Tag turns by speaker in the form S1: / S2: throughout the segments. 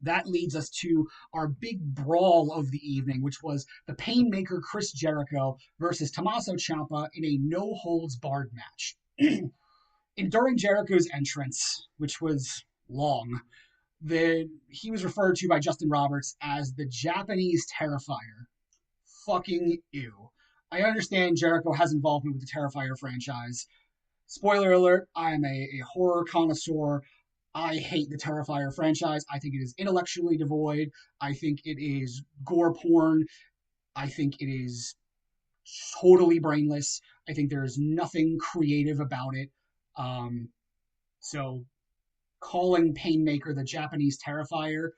S1: That leads us to our big brawl of the evening, which was the Painmaker Chris Jericho versus Tommaso Ciampa in a no-holds-barred match. And during Jericho's entrance, which was long, he was referred to by Justin Roberts as the Japanese Terrifier. Fucking ew. I understand Jericho has involvement with the Terrifier franchise. Spoiler alert, I am a horror connoisseur. I hate the Terrifier franchise. I think it is intellectually devoid. I think it is gore porn. I think it is totally brainless. I think there is nothing creative about it. So calling Painmaker the Japanese Terrifier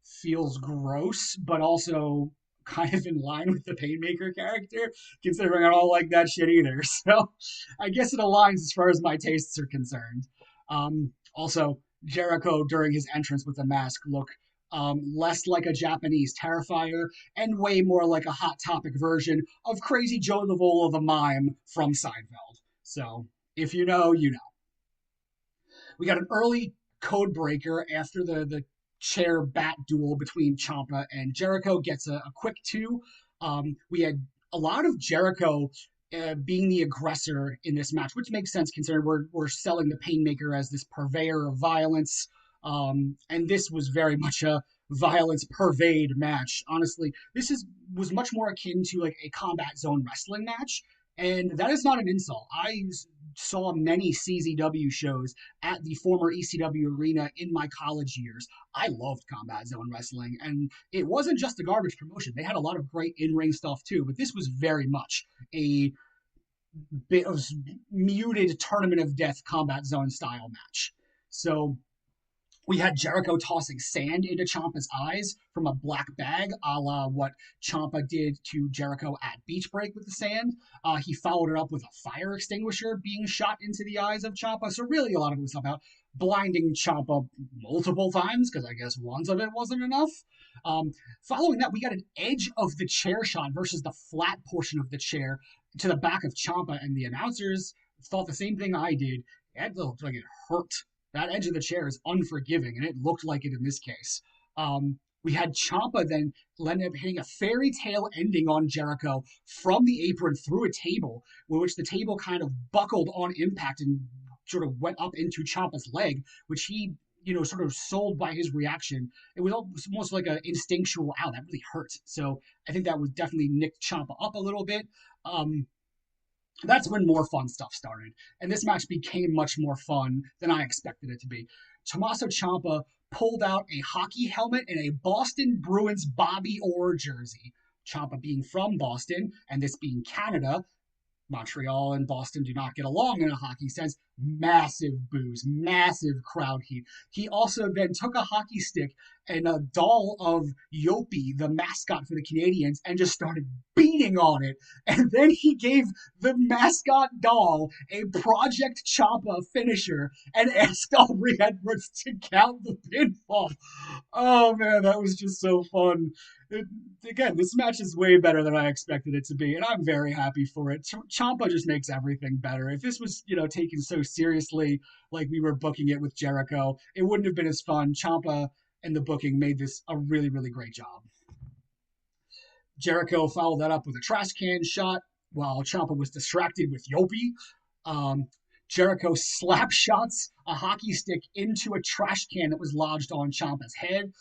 S1: feels gross, but also kind of in line with the Painmaker character, considering I don't like that shit either. So I guess it aligns as far as my tastes are concerned. Also, Jericho during his entrance with the mask looked less like a Japanese Terrifier and way more like a Hot Topic version of Crazy Joe Lavola the Mime from Seinfeld. So if you know, you know. We got an early code breaker after the chair bat duel between Ciampa and Jericho gets a quick 2. We had a lot of Jericho being the aggressor in this match, which makes sense considering we're selling the Painmaker as this purveyor of violence. And this was very much a violence purveyed match. Honestly, was much more akin to like a Combat Zone wrestling match. And that is not an insult. I saw many CZW shows at the former ECW arena in my college years. I loved Combat Zone Wrestling, and it wasn't just a garbage promotion. They had a lot of great in-ring stuff too, but this was very much a bit of muted Tournament of Death Combat Zone style match. So we had Jericho tossing sand into Ciampa's eyes from a black bag, a la what Ciampa did to Jericho at Beach Break with the sand. He followed it up with a fire extinguisher being shot into the eyes of Ciampa. So really a lot of it was about blinding Ciampa multiple times, because I guess once of it wasn't enough. Following that, we got an edge of the chair shot versus the flat portion of the chair to the back of Ciampa, and the announcers thought the same thing I did. It looked like it hurt. That edge of the chair is unforgiving, and it looked like it in this case. We had Ciampa then end up hitting a fairy tale ending on Jericho from the apron through a table, in which the table kind of buckled on impact and sort of went up into Ciampa's leg, which he, sort of sold by his reaction. It was almost like an instinctual, ow, that really hurt. So I think that would definitely nick Ciampa up a little bit. That's when more fun stuff started, and this match became much more fun than I expected it to be. Tommaso Ciampa pulled out a hockey helmet and a Boston Bruins Bobby Orr jersey. Ciampa being from Boston, and this being Canada, Montreal and Boston do not get along in a hockey sense. Massive boos, massive crowd heat. He also then took a hockey stick and a doll of Yopi, the mascot for the Canadiens, and just started beating on it. And then he gave the mascot doll a Project Ciampa finisher and asked Aubrey Edwards to count the pinfall. Oh man, that was just so fun. Again, this match is way better than I expected it to be, and I'm very happy for it. Ciampa just makes everything better. If this was, taken so seriously like we were booking it with Jericho, it wouldn't have been as fun. Ciampa and the booking made this a really, really great job. Jericho followed that up with a trash can shot while Ciampa was distracted with Yopi. Jericho slap shots a hockey stick into a trash can that was lodged on Ciampa's head.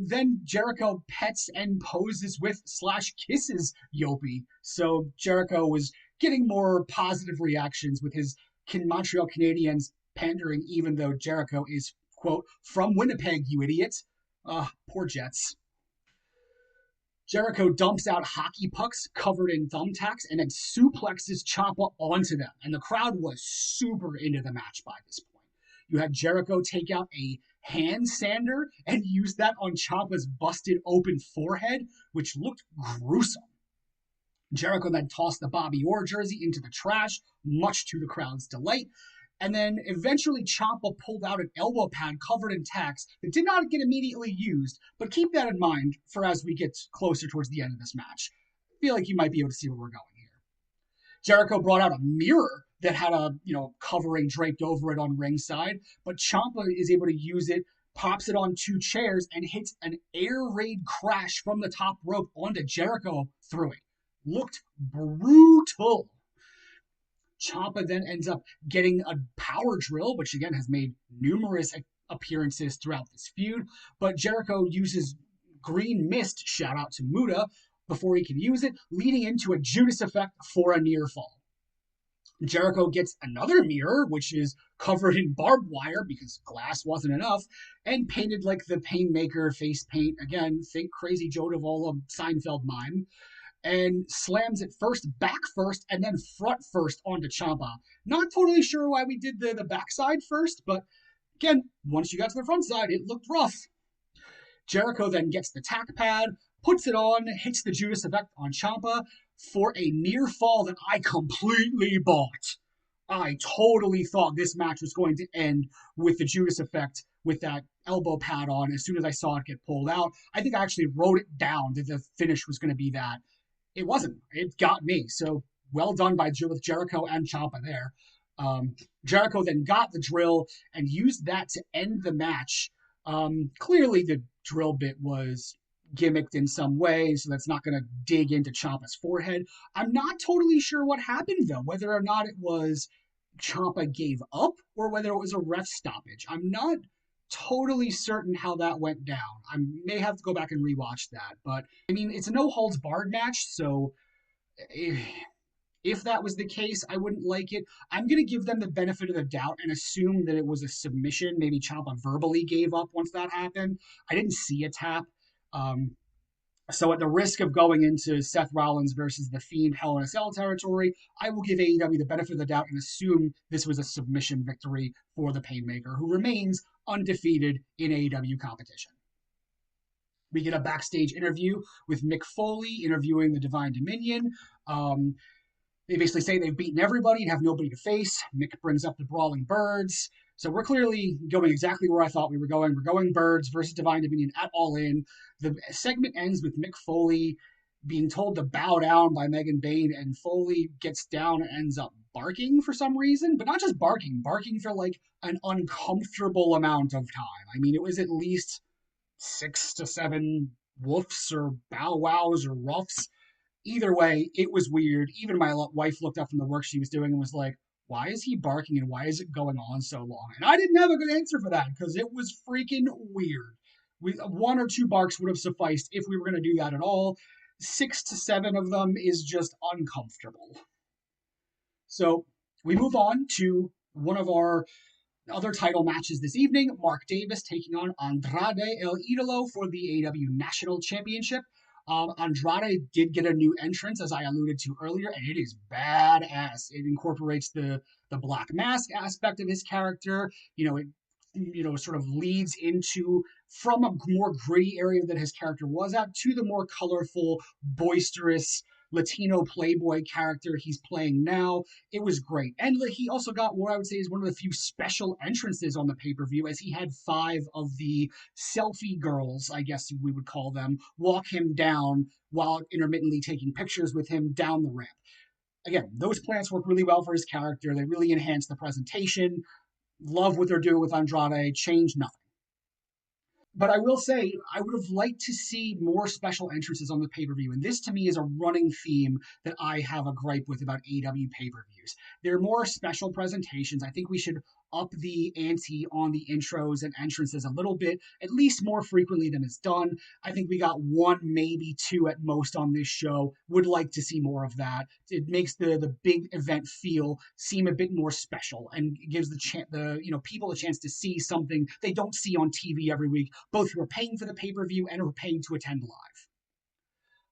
S1: Then Jericho pets and poses with / kisses Yopi. So Jericho was getting more positive reactions with his Montreal Canadiens pandering, even though Jericho is, quote, from Winnipeg, you idiot. Poor Jets. Jericho dumps out hockey pucks covered in thumbtacks and then suplexes Ciampa onto them. And the crowd was super into the match by this point. You had Jericho take out a hand sander and use that on Ciampa's busted open forehead, which looked gruesome. Jericho then tossed the Bobby Orr jersey into the trash, much to the crowd's delight. And then eventually Ciampa pulled out an elbow pad covered in tacks that did not get immediately used, but keep that in mind for as we get closer towards the end of this match. I feel like you might be able to see where we're going here. Jericho brought out a mirror that had a, covering draped over it on ringside, but Ciampa is able to use it pops it on 2 chairs, and hits an air raid crash from the top rope onto Jericho through it. Looked brutal. Ciampa then ends up getting a power drill, which again has made numerous appearances throughout this feud. But Jericho uses green mist, shout out to Muda, before he can use it, leading into a Judas effect for a near fall. Jericho gets another mirror, which is covered in barbed wire because glass wasn't enough, and painted like the Painmaker face paint. Again, think Crazy Joe Davola Seinfeld mime. And slams it first, back first, and then front first onto Ciampa. Not totally sure why we did the backside first, but again, once you got to the front side, it looked rough. Jericho then gets the tack pad, puts it on, hits the Judas effect on Ciampa for a near fall that I completely bought. I totally thought this match was going to end with the Judas effect with that elbow pad on as soon as I saw it get pulled out. I think I actually wrote it down that the finish was going to be that. It wasn't. It got me. So well done by Jericho and Ciampa there. Jericho then got the drill and used that to end the match. Clearly the drill bit was gimmicked in some way, so that's not going to dig into Ciampa's forehead. I'm not totally sure what happened, though, whether or not it was Ciampa gave up or whether it was a ref stoppage. I'm not totally certain how that went down. I may have to go back and rewatch that, but I mean, it's a no holds barred match, so if that was the case, I wouldn't like it. I'm going to give them the benefit of the doubt and assume that it was a submission. Maybe Ciampa verbally gave up once that happened. I didn't see a tap. So at the risk of going into Seth Rollins versus The Fiend Hell in a Cell territory, I will give AEW the benefit of the doubt and assume this was a submission victory for the Painmaker, who remains undefeated in AEW competition. We get a backstage interview with Mick Foley interviewing the Divine Dominion. They basically say they've beaten everybody and have nobody to face. Mick brings up the Brawling Birds. So we're clearly going exactly where I thought we were going. We're going Birds versus Divine Dominion at All In. The segment ends with Mick Foley being told to bow down by Megan Bayne, and Foley gets down and ends up barking for some reason, but not just barking for like an uncomfortable amount of time. I mean, it was at least 6 to 7 woofs or bow wows or ruffs. Either way, it was weird. Even my wife looked up from the work she was doing and was like, why is he barking and why is it going on so long? And I didn't have a good answer for that because it was freaking weird. 1 or 2 barks would have sufficed if we were going to do that at all. 6 to 7 of them is just uncomfortable. So we move on to one of our other title matches this evening. Mark Davis taking on Andrade El Idolo for the AEW National Championship. Andrade did get a new entrance, as I alluded to earlier, and it is badass. It incorporates the black mask aspect of his character. It sort of leads into from a more gritty area that his character was at to the more colorful, boisterous Latino playboy character he's playing now. It was great. And he also got what I would say is one of the few special entrances on the pay-per-view, as he had 5 of the selfie girls, I guess we would call them, walk him down while intermittently taking pictures with him down the ramp. Again, those plants work really well for his character. They really enhance the presentation. Love what they're doing with Andrade. Change nothing. But I will say, I would have liked to see more special entrances on the pay-per-view. And this, to me, is a running theme that I have a gripe with about AEW pay-per-views. They're more special presentations. I think we should up the ante on the intros and entrances a little bit, at least more frequently than it's done. I think we got 1, maybe 2 at most on this show. Would like to see more of that. It makes the big event feel seem a bit more special and gives the people a chance to see something they don't see on TV every week, both who are paying for the pay-per-view and who are paying to attend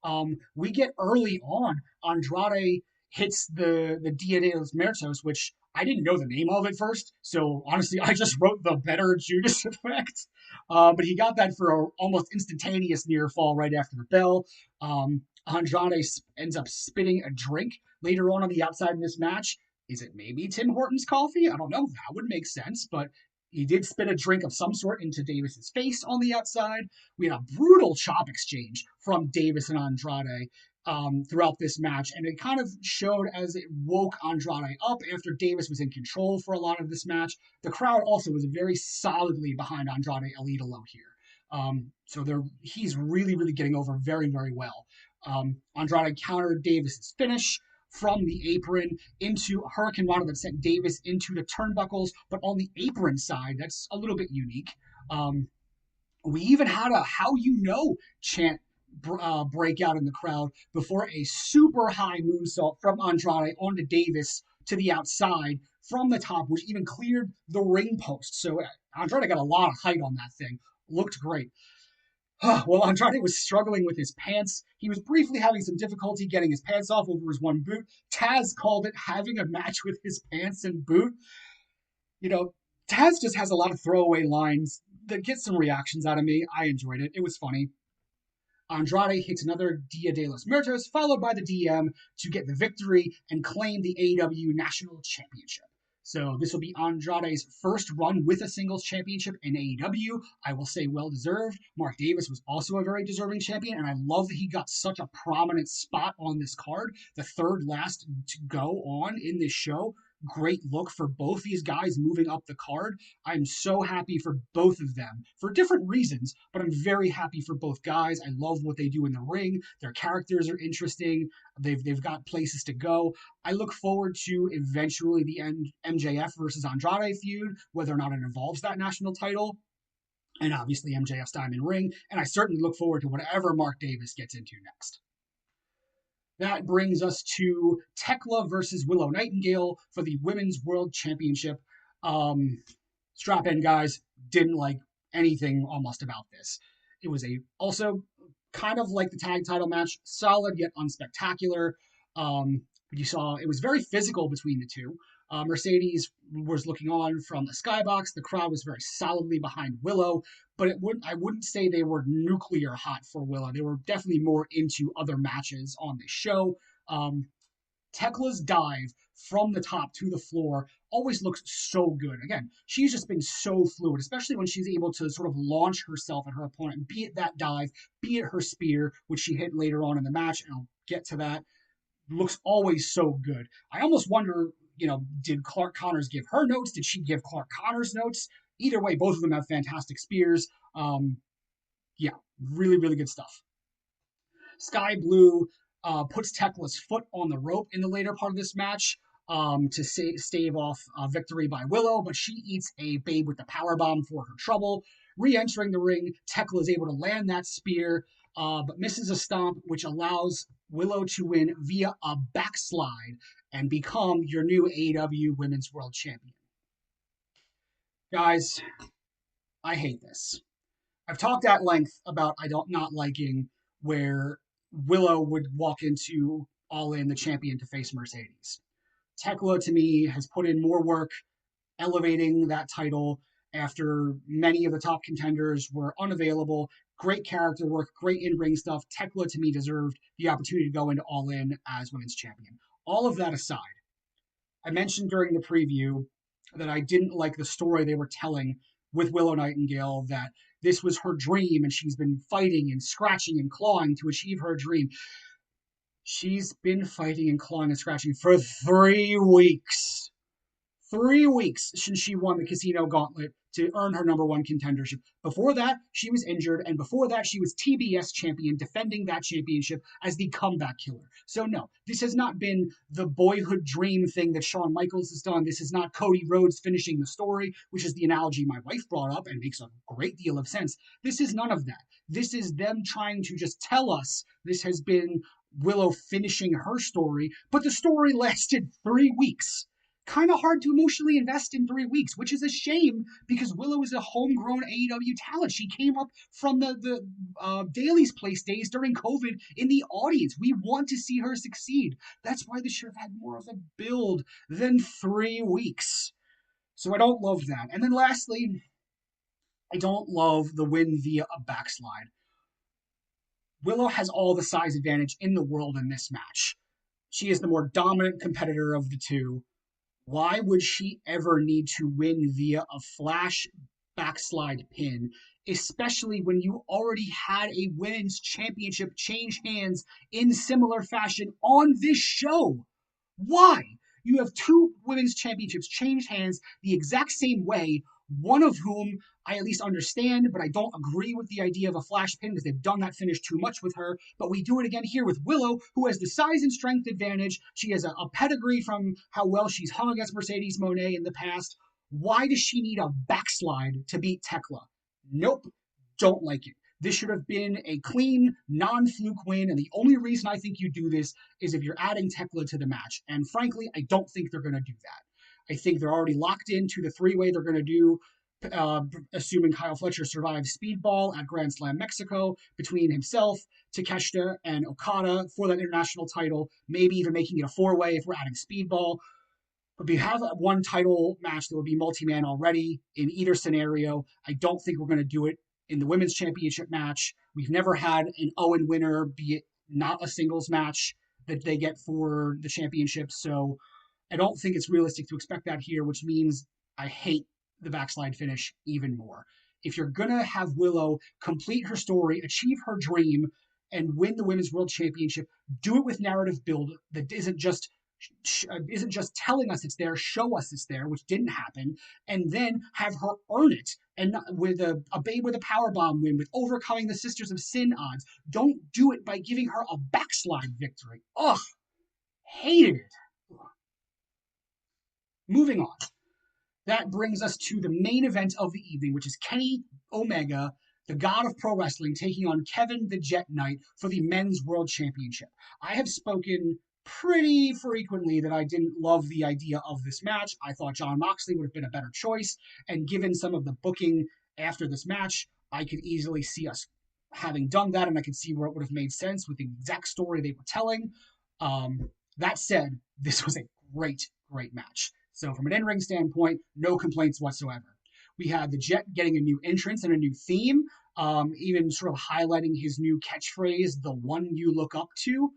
S1: live. We get early on, Andrade hits the Dia de los Muertos, which I didn't know the name of at first, so honestly, I just wrote the better Judas effect. But he got that for an almost instantaneous near fall right after the bell. Andrade ends up spitting a drink later on the outside in this match. Is it maybe Tim Hortons coffee? I don't know. That would make sense, but he did spit a drink of some sort into Davis's face on the outside. We had a brutal chop exchange from Davis and Andrade. throughout this match, and it kind of showed as it woke Andrade up after Davis was in control for a lot of this match. The crowd also was very solidly behind Andrade El Idolo here. So he's really, really getting over very, very well. Andrade countered Davis's finish from the apron into Hurricane Rana that sent Davis into the turnbuckles, but on the apron side, that's a little bit unique. We even had a "How You Know" chant break out in the crowd before a super high moonsault from Andrade onto Davis to the outside from the top, which even cleared the ring post. So Andrade got a lot of height on that thing. Looked great. Well, Andrade was struggling with his pants. He was briefly having some difficulty getting his pants off over his one boot. Taz called it having a match with his pants and boot. You know, Taz just has a lot of throwaway lines that get some reactions out of me. I enjoyed it. It was funny. Andrade hits another Dia de los Muertos, followed by the DM to get the victory and claim the AEW National Championship. So this will be Andrade's first run with a singles championship in AEW. I will say well deserved. Mark Davis was also a very deserving champion, and I love that he got such a prominent spot on this card, the third last to go on in this show. Great look for both these guys moving up the card. I'm so happy for both of them for different reasons, but I'm very happy for both guys. I love what they do in the ring. Their characters are interesting. They've got places to go. I look forward to eventually the MJF versus Andrade feud, whether or not it involves that national title, and obviously MJF's Diamond Ring. And I certainly look forward to whatever Mark Davis gets into next. That brings us to Tekla versus Willow Nightingale for the Women's World Championship. Strap in, guys. Didn't like anything almost about this. It was also kind of like the tag title match, solid yet unspectacular. You saw it was very physical between the two. Mercedes was looking on from the skybox. The crowd was very solidly behind Willow, but I wouldn't say they were nuclear hot for Willow. They were definitely more into other matches on the show. Tekla's dive from the top to the floor always looks so good. Again, she's just been so fluid, especially when she's able to sort of launch herself at her opponent, be it that dive, be it her spear, which she hit later on in the match, and I'll get to that. Looks always so good. I almost wonder, did Clark Connors give her notes? Did she give Clark Connors notes? Either way, both of them have fantastic spears. Yeah, really, really good stuff. Sky Blue puts Tekla's foot on the rope in the later part of this match to stave off victory by Willow, but she eats a Babe with the powerbomb for her trouble. Re-entering the ring, Tekla is able to land that spear, but misses a stomp, which allows Willow to win via a backslide and become your new AEW Women's World Champion. Guys, I hate this. I've talked at length about not liking where Willow would walk into All In, the champion, to face Mercedes. Tekla, to me, has put in more work elevating that title after many of the top contenders were unavailable. Great character work, great in-ring stuff. Tekla, to me, deserved the opportunity to go into All In as women's champion. All of that aside, I mentioned during the preview that I didn't like the story they were telling with Willow Nightingale, that this was her dream and she's been fighting and scratching and clawing to achieve her dream. She's been fighting and clawing and scratching for 3 weeks. 3 weeks since she won the Casino Gauntlet to earn her number one contendership. Before that, she was injured, and before that, she was TBS champion, defending that championship as the comeback killer. So no, this has not been the boyhood dream thing that Shawn Michaels has done. This is not Cody Rhodes finishing the story, which is the analogy my wife brought up and makes a great deal of sense. This is none of that. This is them trying to just tell us this has been Willow finishing her story, but the story lasted 3 weeks. Kind of hard to emotionally invest in 3 weeks, which is a shame because Willow is a homegrown AEW talent. She came up from the Daily's Place days during COVID in the audience. We want to see her succeed. That's why this should have had more of a build than 3 weeks. So I don't love that. And then lastly, I don't love the win via a backslide. Willow has all the size advantage in the world in this match. She is the more dominant competitor of the two. Why would she ever need to win via a flash backslide pin, especially when you already had a women's championship change hands in similar fashion on this show. Why? You have two women's championships change hands the exact same way, one of whom I at least understand, but I don't agree with the idea of a flash pin because they've done that finish too much with her. But we do it again here with Willow, who has the size and strength advantage. She has a pedigree from how well she's hung against Mercedes Moné in the past. Why does she need a backslide to beat Tekla? Nope, don't like it. This should have been a clean, non-fluke win, and the only reason I think you do this is if you're adding Tekla to the match. And frankly, I don't think they're going to do that. I think they're already locked into the three-way they're going to do, assuming Kyle Fletcher survives Speedball at Grand Slam Mexico, between himself, Takeshita, and Okada for that international title, maybe even making it a four-way if we're adding Speedball. But we have one title match that would be multi-man already in either scenario. I don't think we're going to do it in the women's championship match. We've never had an Owen winner, be it not a singles match that they get for the championship. So I don't think it's realistic to expect that here, which means I hate the backslide finish even more. If you're going to have Willow complete her story, achieve her dream, and win the Women's World Championship, do it with narrative build that isn't just telling us it's there, show us it's there, which didn't happen, and then have her earn it. And with a Babe with a powerbomb win, with overcoming the Sisters of Sin odds. Don't do it by giving her a backslide victory. Ugh, hated it. Moving on. That brings us to the main event of the evening, which is Kenny Omega, the god of pro wrestling, taking on Kevin the Jet Knight for the Men's World Championship. I have spoken pretty frequently that I didn't love the idea of this match. I thought Jon Moxley would have been a better choice, and given some of the booking after this match, I could easily see us having done that, and I could see where it would have made sense with the exact story they were telling. That said, this was a great match. So from an in-ring standpoint, no complaints whatsoever. We had the Jet getting a new entrance and a new theme, even sort of highlighting his new catchphrase, the one you look up to.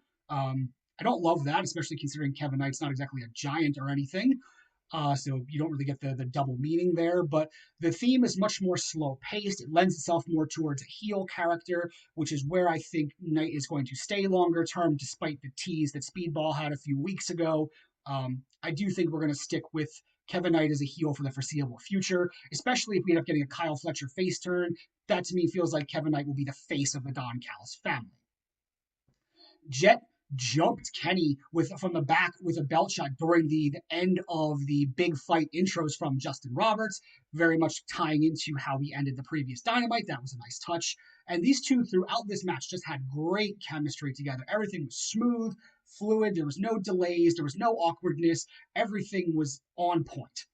S1: I don't love that, especially considering Kevin Knight's not exactly a giant or anything. So you don't really get the double meaning there. But the theme is much more slow-paced. It lends itself more towards a heel character, which is where I think Knight is going to stay longer term, despite the tease that Speedball had a few weeks ago. I do think we're going to stick with Kevin Knight as a heel for the foreseeable future, especially if we end up getting a Kyle Fletcher face turn. That to me feels like Kevin Knight will be the face of the Don Callis family. Jet jumped Kenny from the back with a belt shot during the end of the big fight intros from Justin Roberts, very much tying into how we ended the previous Dynamite. That was a nice touch. And these two throughout this match just had great chemistry together. Everything was smooth, fluid. There was no delays. There was no awkwardness. Everything was on point.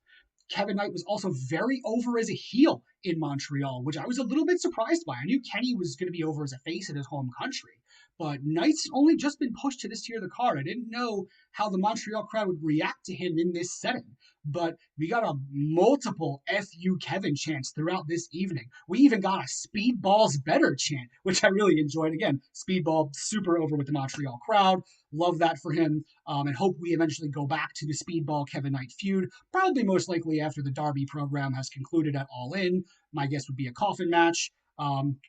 S1: Kevin Knight was also very over as a heel in Montreal, which I was a little bit surprised by. I knew Kenny was going to be over as a face in his home country, but Knight's only just been pushed to this tier of the card. I didn't know how the Montreal crowd would react to him in this setting, but we got a multiple FU Kevin chants throughout this evening. We even got a Speedball's better chant, which I really enjoyed. Again, Speedball super over with the Montreal crowd. Love that for him, and hope we eventually go back to the Speedball Kevin Knight feud, probably most likely after the Derby program has concluded at All In. My guess would be a coffin match.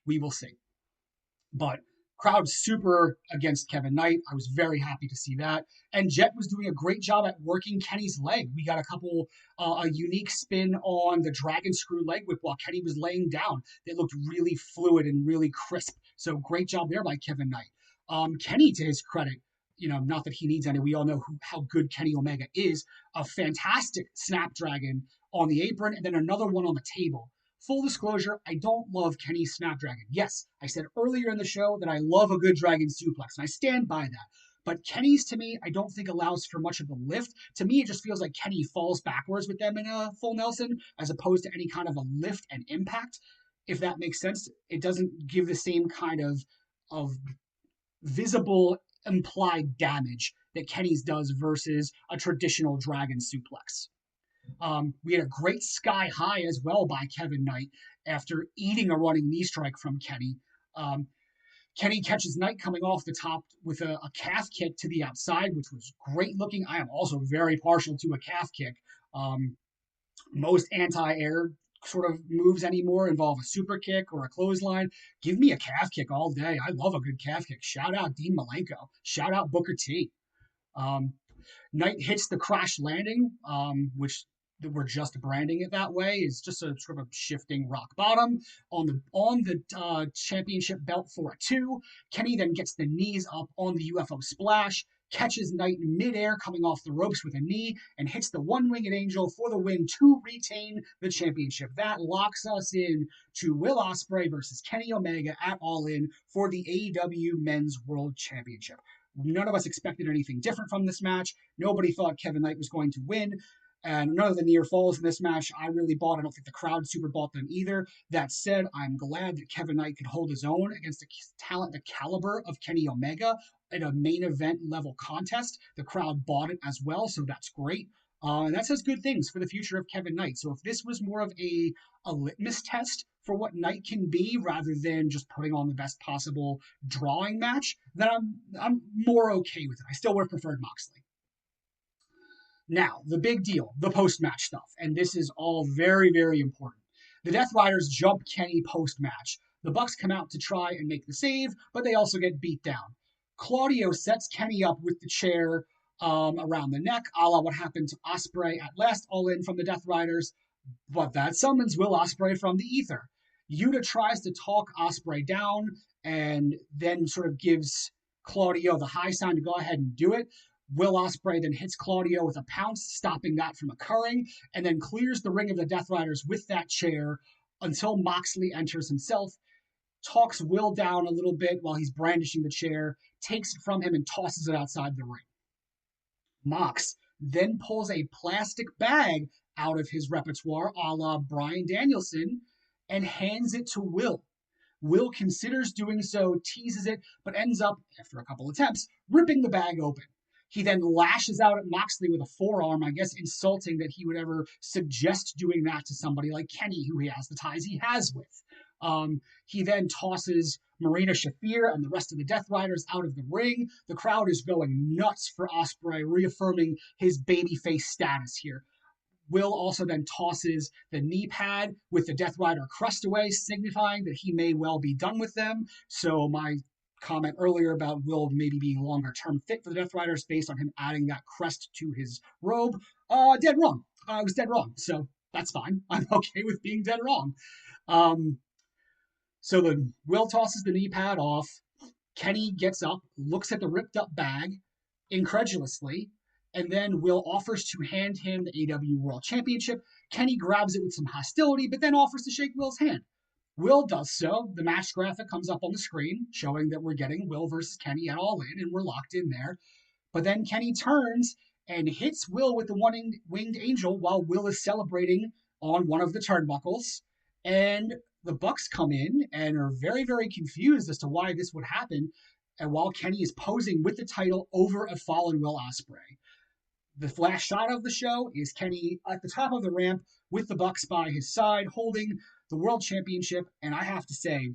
S1: We will see. But crowd super against Kevin Knight. I was very happy to see that. And Jet was doing a great job at working Kenny's leg. We got a unique spin on the dragon screw leg whip while Kenny was laying down. They looked really fluid and really crisp. So great job there by Kevin Knight. Kenny, to his credit, not that he needs any, we all know how good Kenny Omega is. A fantastic Snapdragon on the apron and then another one on the table. Full disclosure, I don't love Kenny's Snapdragon. Yes, I said earlier in the show that I love a good Dragon Suplex, and I stand by that. But Kenny's, to me, I don't think allows for much of a lift. To me, it just feels like Kenny falls backwards with them in a full Nelson, as opposed to any kind of a lift and impact. If that makes sense, it doesn't give the same kind of visible implied damage that Kenny's does versus a traditional Dragon Suplex. We had a great sky high as well by Kevin Knight after eating a running knee strike from Kenny. Kenny catches Knight coming off the top with a calf kick to the outside, which was great looking. I am also very partial to a calf kick. Most anti-air sort of moves anymore involve a super kick or a clothesline. Give me a calf kick all day. I love a good calf kick. Shout out Dean Malenko. Shout out Booker T. Um, Knight hits the crash landing, which we're just branding it that way. It's just a sort of a shifting rock bottom on the championship belt for a 2. Kenny then gets the knees up on the UFO splash, catches Knight in midair coming off the ropes with a knee, and hits the one-winged angel for the win to retain the championship. That locks us in to Will Ospreay versus Kenny Omega at All In for the AEW Men's World Championship. None of us expected anything different from this match. Nobody thought Kevin Knight was going to win. And none of the near falls in this match I really bought. I don't think the crowd super bought them either. That said, I'm glad that Kevin Knight could hold his own against a talent the caliber of Kenny Omega in a main event level contest. The crowd bought it as well, so that's great. And that says good things for the future of Kevin Knight. So if this was more of a litmus test for what Knight can be rather than just putting on the best possible drawing match, then I'm more okay with it. I still would have preferred Moxley. Now, the big deal, the post-match stuff. And this is all very, very important. The Death Riders jump Kenny post-match. The Bucks come out to try and make the save, but they also get beat down. Claudio sets Kenny up with the chair around the neck, a la what happened to Ospreay at last All In from the Death Riders. But that summons Will Ospreay from the ether. Yuta tries to talk Ospreay down and then sort of gives Claudio the high sign to go ahead and do it. Will Ospreay then hits Claudio with a pounce, stopping that from occurring, and then clears the ring of the Death Riders with that chair until Moxley enters himself, talks Will down a little bit while he's brandishing the chair, takes it from him and tosses it outside the ring. Mox then pulls a plastic bag out of his repertoire, a la Bryan Danielson, and hands it to Will. Will considers doing so, teases it, but ends up, after a couple attempts, ripping the bag open. He then lashes out at Moxley with a forearm, I guess insulting that he would ever suggest doing that to somebody like Kenny, who he has the ties he has with. He then tosses Marina Shafir and the rest of the Death Riders out of the ring. The crowd is going nuts for Ospreay, reaffirming his babyface status here. Will also then tosses the knee pad with the Death Rider crest away, signifying that he may well be done with them. So my comment earlier about Will maybe being longer term fit for the Death Riders based on him adding that crest to his robe, dead wrong. I was dead wrong. So that's fine. I'm okay with being dead wrong. So the Will tosses the knee pad off. Kenny gets up, looks at the ripped up bag incredulously, and then Will offers to hand him the AEW World Championship. Kenny grabs it with some hostility, but then offers to shake Will's hand. Will does so. The match graphic comes up on the screen, showing that we're getting Will versus Kenny at All In, and we're locked in there. But then Kenny turns and hits Will with the one-winged angel while Will is celebrating on one of the turnbuckles. And the Bucks come in and are very, very confused as to why this would happen. And while Kenny is posing with the title over a fallen Will Ospreay. The flash shot of the show is Kenny at the top of the ramp with the Bucks by his side, holding the World Championship. And I have to say,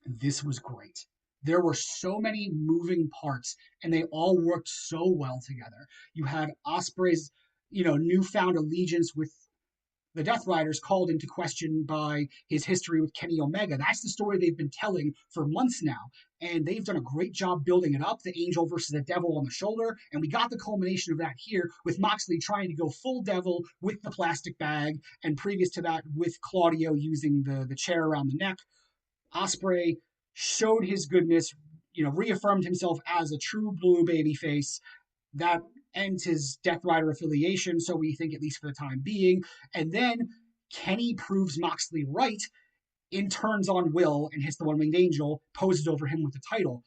S1: this was great. There were so many moving parts, and they all worked so well together. You had Ospreay's, newfound allegiance with the Death Riders called into question by his history with Kenny Omega. That's the story they've been telling for months now, and they've done a great job building it up, the angel versus the devil on the shoulder, and we got the culmination of that here with Moxley trying to go full devil with the plastic bag, and previous to that with Claudio using the chair around the neck. Ospreay showed his goodness, reaffirmed himself as a true blue babyface. That ends his Death Rider affiliation, so we think, at least for the time being. And then Kenny proves Moxley right, turns on Will and hits the one-winged angel, poses over him with the title.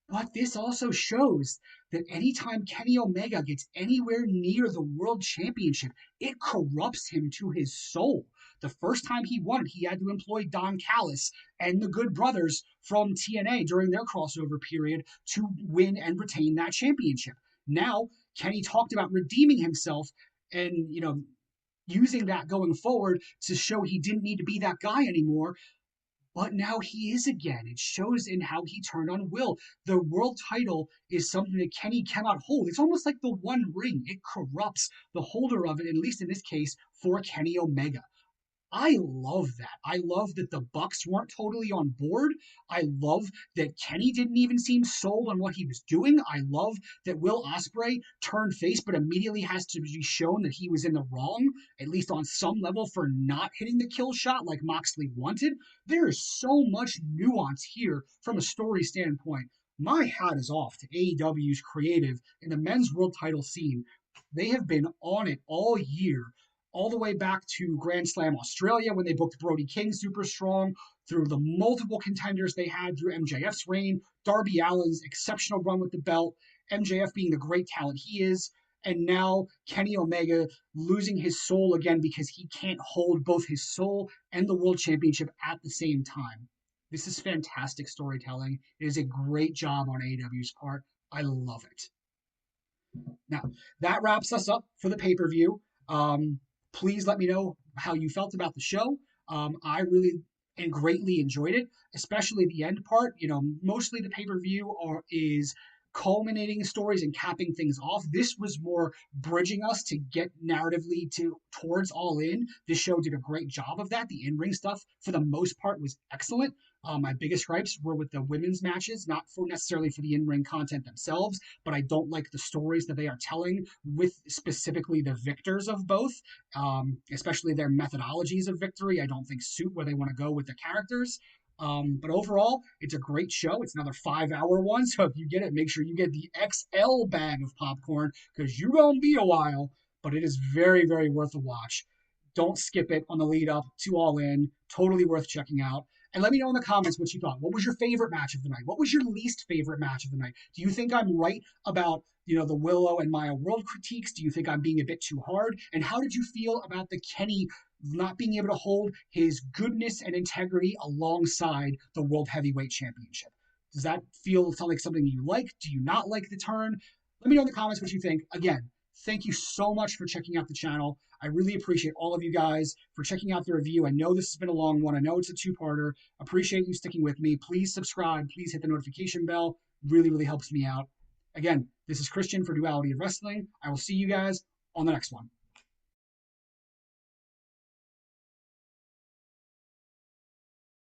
S1: But this also shows that anytime Kenny Omega gets anywhere near the World Championship, it corrupts him to his soul. The first time he won it, he had to employ Don Callis and the Good Brothers from TNA during their crossover period to win and retain that championship. Now, Kenny talked about redeeming himself and, using that going forward to show he didn't need to be that guy anymore. But now he is again. It shows in how he turned on Will. The world title is something that Kenny cannot hold. It's almost like the One Ring. It corrupts the holder of it, at least in this case, for Kenny Omega. I love that. I love that the Bucks weren't totally on board. I love that Kenny didn't even seem sold on what he was doing. I love that Will Ospreay turned face, but immediately has to be shown that he was in the wrong, at least on some level, for not hitting the kill shot like Moxley wanted. There is so much nuance here from a story standpoint. My hat is off to AEW's creative in the men's world title scene. They have been on it all year, all the way back to Grand Slam Australia when they booked Brody King super strong, through the multiple contenders they had through MJF's reign, Darby Allin's exceptional run with the belt, MJF being the great talent he is, and now Kenny Omega losing his soul again because he can't hold both his soul and the world championship at the same time. This is fantastic storytelling. It is a great job on AEW's part. I love it. Now, that wraps us up for the pay per view. Please let me know how you felt about the show. I really and greatly enjoyed it, especially the end part. Mostly the pay per view is culminating stories and capping things off. This was more bridging us to get narratively towards All In. This show did a great job of that. The in-ring stuff, for the most part, was excellent. My biggest gripes were with the women's matches, not for necessarily for the in-ring content themselves, but I don't like the stories that they are telling with specifically the victors of both, especially their methodologies of victory. I don't think suit where they want to go with the characters. But overall, it's a great show. It's another 5-hour one. So if you get it, make sure you get the XL bag of popcorn because you're going to be a while, but it is very, very worth a watch. Don't skip it on the lead up to All In. Totally worth checking out. And let me know in the comments what you thought. What was your favorite match of the night? What was your least favorite match of the night? Do you think I'm right about, the Willow and Maya World critiques? Do you think I'm being a bit too hard? And how did you feel about the Kenny not being able to hold his goodness and integrity alongside the World Heavyweight Championship? Does that sound like something you like? Do you not like the turn? Let me know in the comments what you think. Again, thank you so much for checking out the channel. I really appreciate all of you guys for checking out the review. I know this has been a long one. I know it's a two-parter. Appreciate you sticking with me. Please subscribe. Please hit the notification bell. Really, really helps me out. Again, this is Christian for Duality of Wrestling. I will see you guys on the next one.